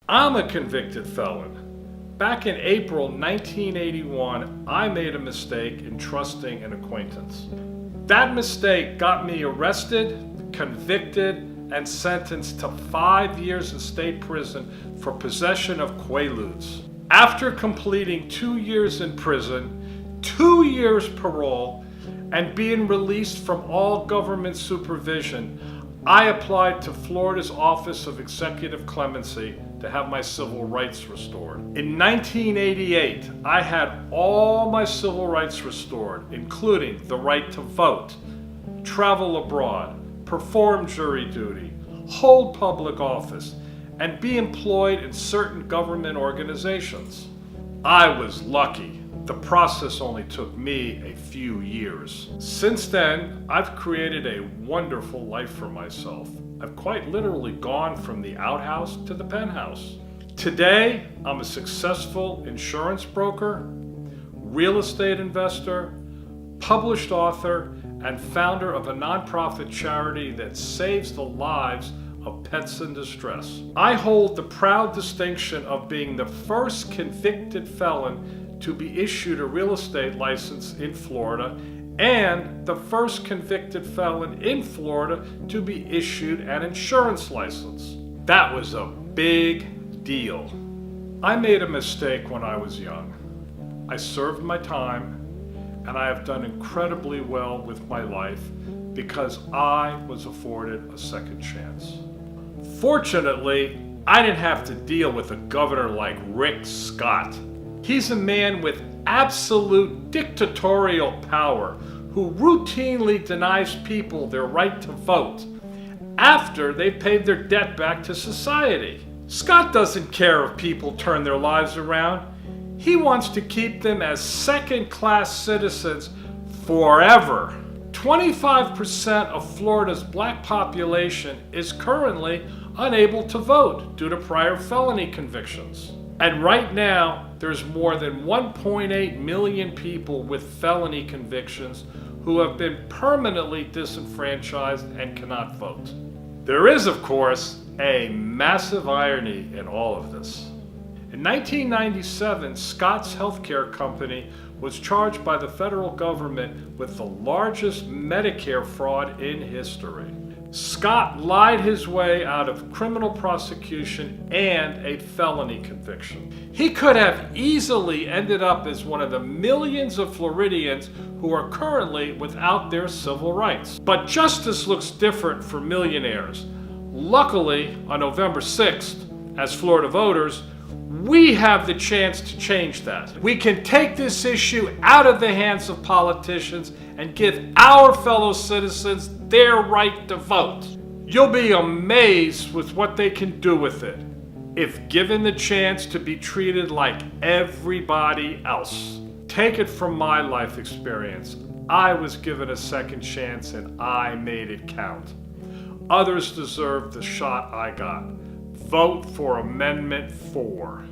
I'm a convicted felon. Back in April 1981, I made a mistake in trusting an acquaintance. That mistake got me arrested, convicted, and sentenced to 5 years in state prison for possession of Quaaludes. After completing 2 years in prison, 2 years parole, and being released from all government supervision, I applied to Florida's Office of Executive Clemency to have my civil rights restored. In 1988, I had all my civil rights restored, including the right to vote, travel abroad, perform jury duty, hold public office, and be employed in certain government organizations. I was lucky. The process only took me a few years. Since then, I've created a wonderful life for myself. I've quite literally gone from the outhouse to the penthouse. Today, I'm a successful insurance broker, real estate investor, published author, and founder of a nonprofit charity that saves the lives of pets in distress. I hold the proud distinction of being the first convicted felon to be issued a real estate license in Florida and the first convicted felon in Florida to be issued an insurance license. That was a big deal. I made a mistake when I was young. I served my time, and I have done incredibly well with my life because I was afforded a second chance. Fortunately, I didn't have to deal with a governor like Rick Scott. He's a man with absolute dictatorial power who routinely denies people their right to vote after they've paid their debt back to society. Scott doesn't care if people turn their lives around. He wants to keep them as second-class citizens forever. 25% of Florida's black population is currently unable to vote due to prior felony convictions. And right now, there's more than 1.8 million people with felony convictions who have been permanently disenfranchised and cannot vote. There is, of course, a massive irony in all of this. In 1997, Scott's healthcare company was charged by the federal government with the largest Medicare fraud in history. Scott lied his way out of criminal prosecution and a felony conviction. He could have easily ended up as one of the millions of Floridians who are currently without their civil rights. But justice looks different for millionaires. Luckily, on November 6th, as Florida voters, we have the chance to change that. We can take this issue out of the hands of politicians and give our fellow citizens their right to vote. You'll be amazed with what they can do with it if given the chance to be treated like everybody else. Take it from my life experience. I was given a second chance and I made it count. Others deserve the shot I got. Vote for Amendment 4.